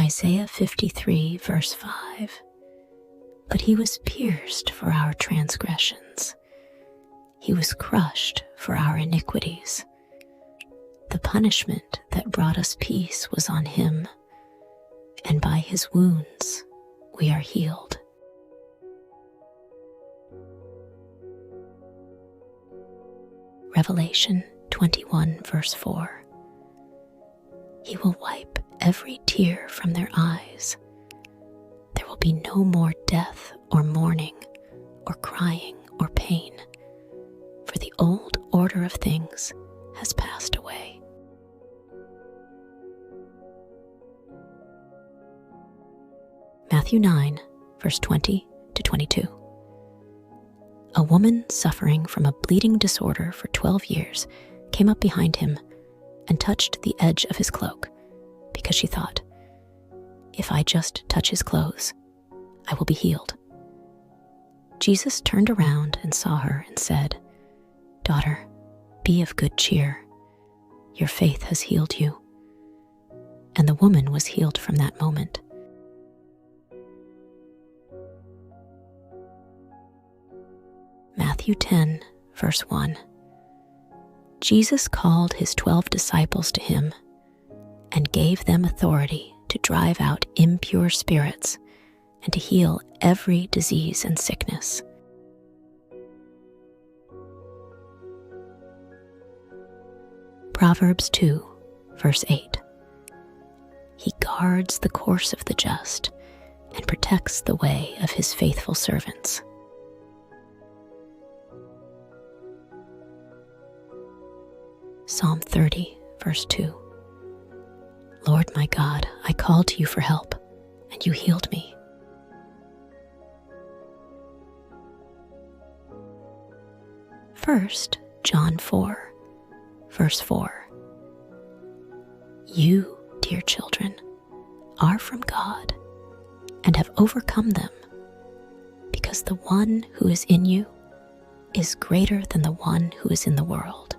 Isaiah 53, verse 5. But he was pierced for our transgressions. He was crushed for our iniquities. The punishment that brought us peace was on him, and by his wounds we are healed. Revelation 21, verse 4. He will wipe every tear from their eyes. There will be no more death or mourning or crying or pain, for the old order of things has passed away. Matthew 9, verse 20 to 22. A woman suffering from a bleeding disorder for 12 years came up behind him and touched the edge of his cloak, because she thought, "If I just touch his clothes, I will be healed." Jesus turned around and saw her and said, "Daughter, be of good cheer. Your faith has healed you." And the woman was healed from that moment. Matthew 10, verse 1. Jesus called his 12 disciples to him and gave them authority to drive out impure spirits and to heal every disease and sickness. Proverbs 2, verse 8. He guards the course of the just and protects the way of his faithful servants. Psalm 30, verse 2. Lord my God, I called to you for help, and you healed me. First, John 4, verse 4. You, dear children, are from God and have overcome them, because the one who is in you is greater than the one who is in the world.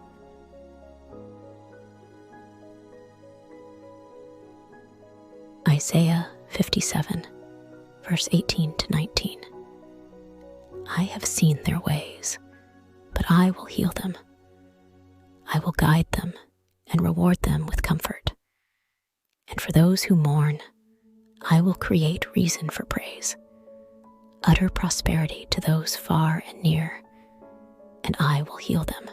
Isaiah 57, verse 18 to 19. I have seen their ways, but I will heal them. I will guide them and reward them with comfort. And for those who mourn, I will create reason for praise, utter prosperity to those far and near, and I will heal them.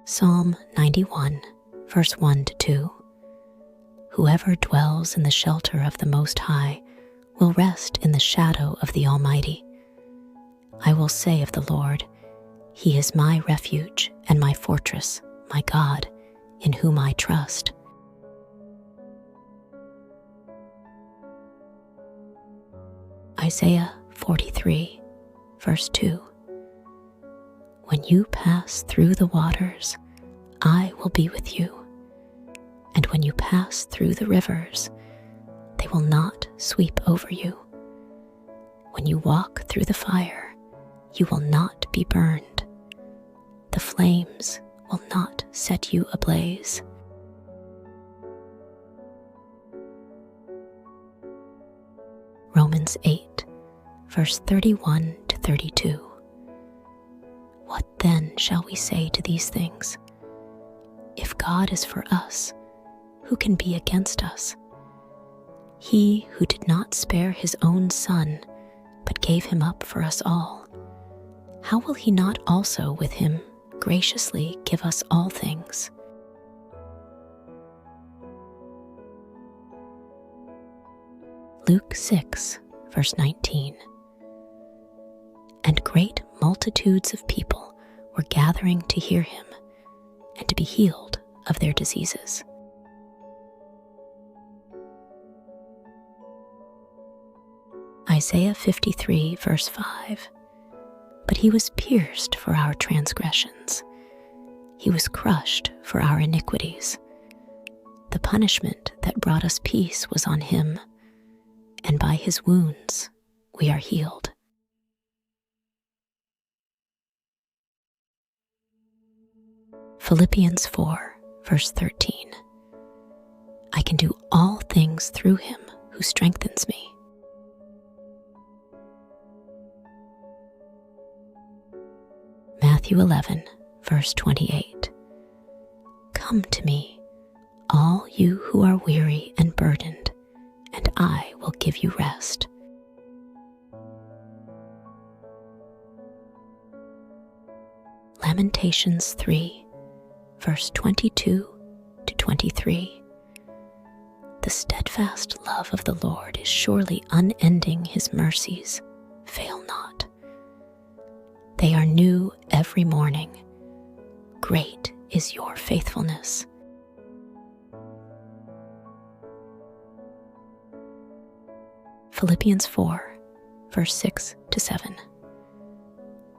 Psalm 91, verse 1 to 2. Whoever dwells in the shelter of the Most High will rest in the shadow of the Almighty. I will say of the Lord, He is my refuge and my fortress, my God, in whom I trust. Isaiah 43, verse 2. When you pass through the waters, I will be with you. And when you pass through the rivers, they will not sweep over you. When you walk through the fire, you will not be burned. The flames will not set you ablaze. Romans 8, verse 31 to 32. What then shall we say to these things? If God is for us, who can be against us? He who did not spare his own Son, but gave him up for us all, how will he not also with him graciously give us all things? Luke 6, verse 19. And great multitudes of people were gathering to hear him and to be healed of their diseases. Isaiah 53, verse 5. But he was pierced for our transgressions. He was crushed for our iniquities. The punishment that brought us peace was on him, and by his wounds we are healed. Philippians 4, verse 13. I can do all things through him who strengthens me. Matthew 11, verse 28. Come to me, all you who are weary and burdened, and I will give you rest. Lamentations 3, verse 22 to 23. The steadfast love of the Lord is surely unending, his mercies fail not. They are new every morning. Great is your faithfulness. Philippians 4, verse 6 to 7.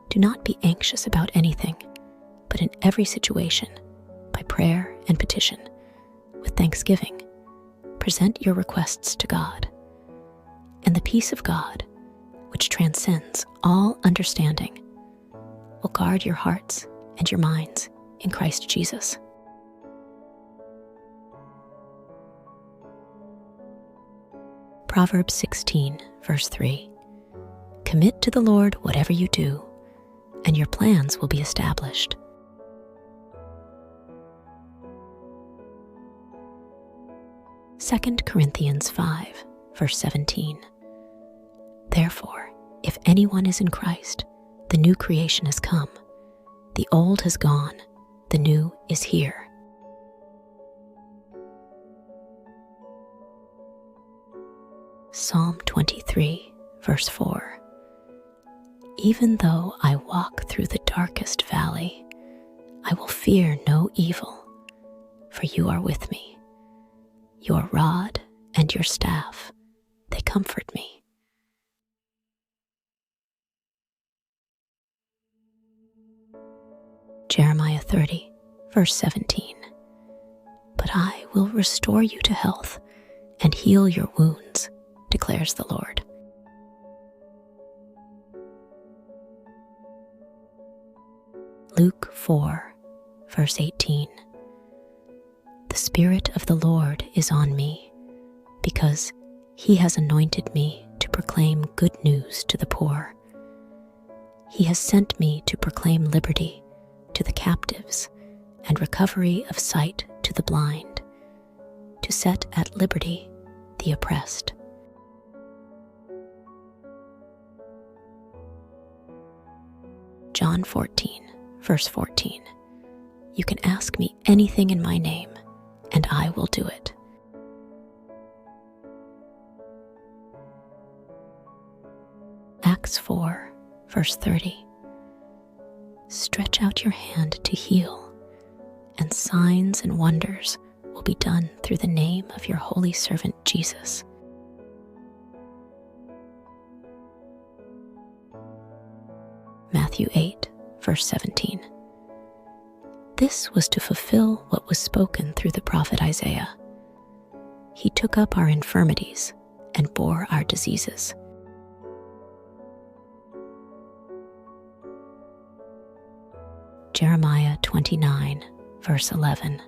Do not be anxious about anything, but in every situation, by prayer and petition, with thanksgiving, present your requests to God. And the peace of God, which transcends all understanding, will guard your hearts and your minds in Christ Jesus. Proverbs 16, verse 3. Commit to the Lord whatever you do, and your plans will be established. Second Corinthians 5, verse 17. Therefore, if anyone is in Christ, the new creation has come. The old has gone, the new is here. Psalm 23, verse 4. Even though I walk through the darkest valley, I will fear no evil, for you are with me. Your rod and your staff, they comfort me. Jeremiah 30, verse 17. But I will restore you to health and heal your wounds, declares the Lord. Luke 4, verse 18. The Spirit of the Lord is on me, because he has anointed me to proclaim good news to the poor. He has sent me to proclaim liberty to the captives and recovery of sight to the blind, to set at liberty the oppressed. John 14, verse 14. You can ask me anything in my name, and I will do it. Acts 4, verse 30. Stretch out your hand to heal, and signs and wonders will be done through the name of your holy servant Jesus. Matthew 8, verse 17. This was to fulfill what was spoken through the prophet Isaiah. He took up our infirmities and bore our diseases. Jeremiah 29, verse 11.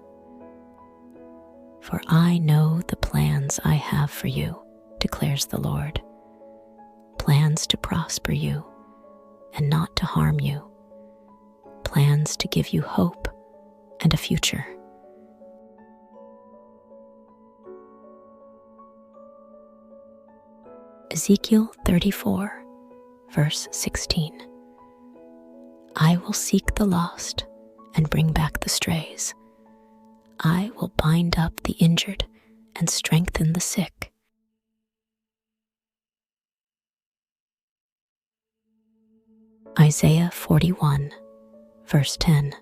For I know the plans I have for you, declares the Lord. Plans to prosper you and not to harm you. Plans to give you hope and a future. Ezekiel 34, verse 16. I will seek the lost and bring back the strays. I will bind up the injured and strengthen the sick. Isaiah 41, verse 10.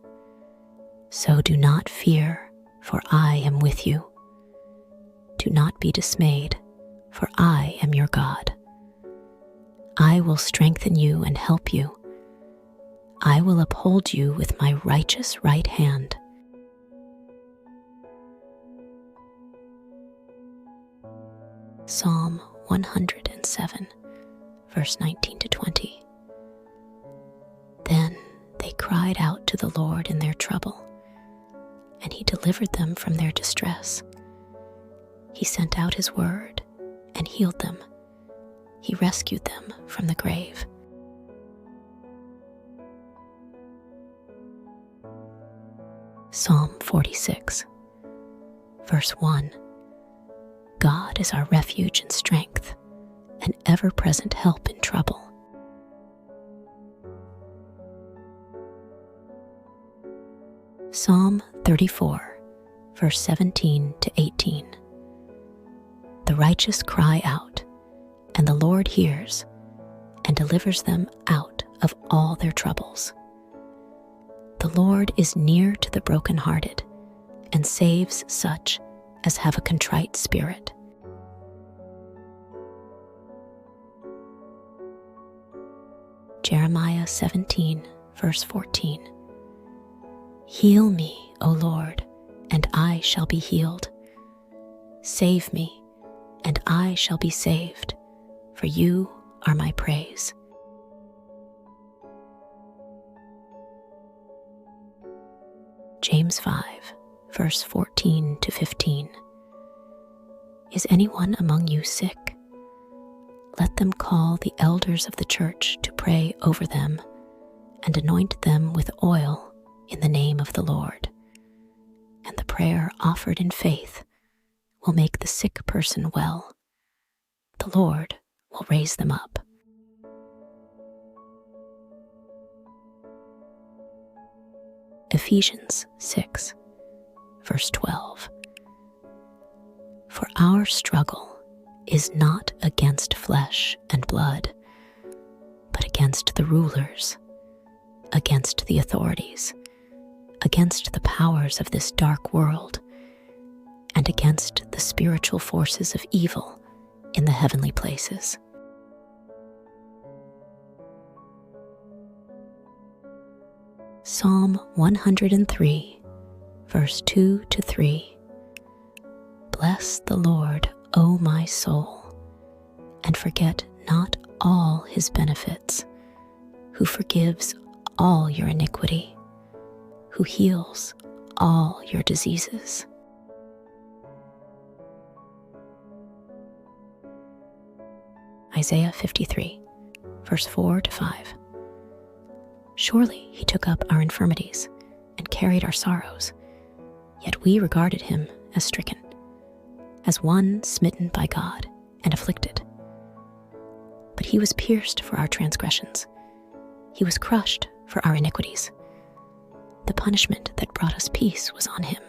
So do not fear, for I am with you. Do not be dismayed, for I am your God. I will strengthen you and help you. I will uphold you with my righteous right hand. Psalm 107, verse 19 to 20. Then they cried out to the Lord in their trouble, and he delivered them from their distress. He sent out his word and healed them. He rescued them from the grave. Psalm 46, verse 1. God is our refuge and strength, an ever-present help in trouble. Psalm 34, verse 17 to 18. The righteous cry out, and the Lord hears and delivers them out of all their troubles. The Lord is near to the brokenhearted and saves such as have a contrite spirit. Jeremiah 17, verse 14. Heal me, O Lord, and I shall be healed. Save me, and I shall be saved, for you are my praise. James 5, verse 14 to 15. Is anyone among you sick? Let them call the elders of the church to pray over them and anoint them with oil in the name of the Lord. And the prayer offered in faith will make the sick person well. The Lord will raise them up. Ephesians 6, verse 12. For our struggle is not against flesh and blood, but against the rulers, against the authorities, against the powers of this dark world, and against the spiritual forces of evil in the heavenly places. Psalm 103, verse 2 to 3. Bless the Lord, O my soul, and forget not all his benefits, who forgives all your iniquity, who heals all your diseases. Isaiah 53, verse 4 to 5. Surely he took up our infirmities and carried our sorrows, yet we regarded him as stricken, as one smitten by God and afflicted. But he was pierced for our transgressions. He was crushed for our iniquities. The punishment that brought us peace was on him,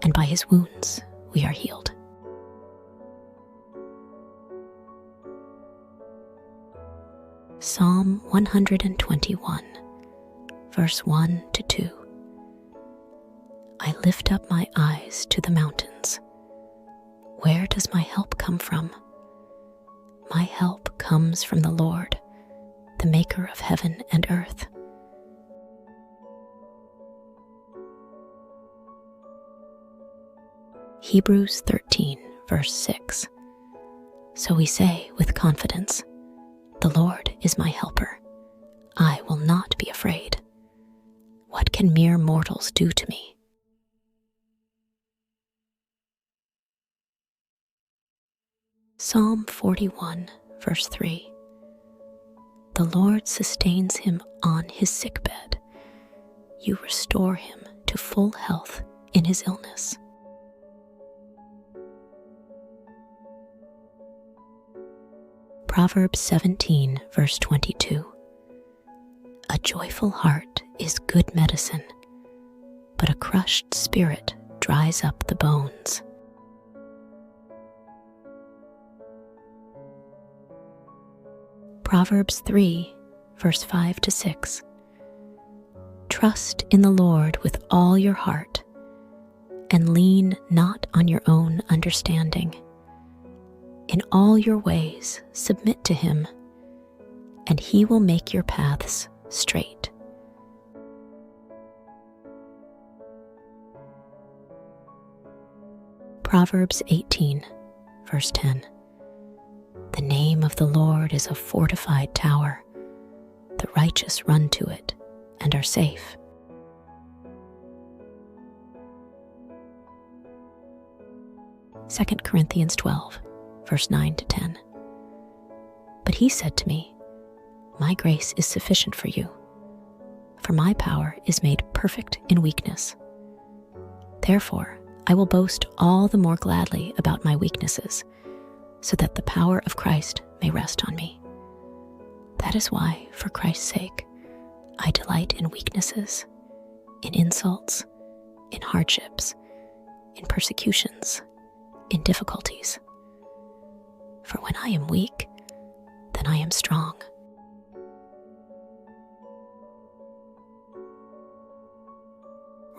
and by his wounds we are healed. Psalm 121, verse 1 to 2. I lift up my eyes to the mountains. Where does my help come from? My help comes from the Lord, the maker of heaven and earth. Hebrews 13, verse 6. So we say with confidence, the Lord is my helper. I will not be afraid. What can mere mortals do to me? Psalm 41, verse 3. The Lord sustains him on his sickbed. You restore him to full health in his illness. Proverbs 17, verse 22. A joyful heart is good medicine, but a crushed spirit dries up the bones. Proverbs 3, verse 5 to 6. Trust in the Lord with all your heart, and lean not on your own understanding. In all your ways submit to him, and he will make your paths straight. Proverbs 18, verse 10. The name of the Lord is a fortified tower. The righteous run to it and are safe. 2 Corinthians 12, verse 9 to 10. But he said to me, "My grace is sufficient for you, for my power is made perfect in weakness. Therefore, I will boast all the more gladly about my weaknesses, so that the power of Christ may rest on me. That is why, for Christ's sake, I delight in weaknesses, in insults, in hardships, in persecutions, in difficulties. For when I am weak, then I am strong."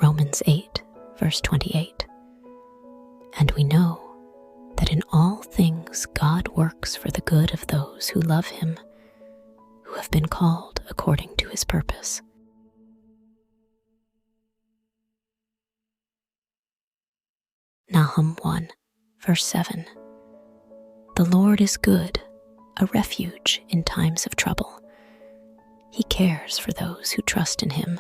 Romans 8, verse 28. And we know that in all things God works for the good of those who love him, who have been called according to his purpose. Nahum 1, verse 7. The Lord is good, a refuge in times of trouble. He cares for those who trust in him.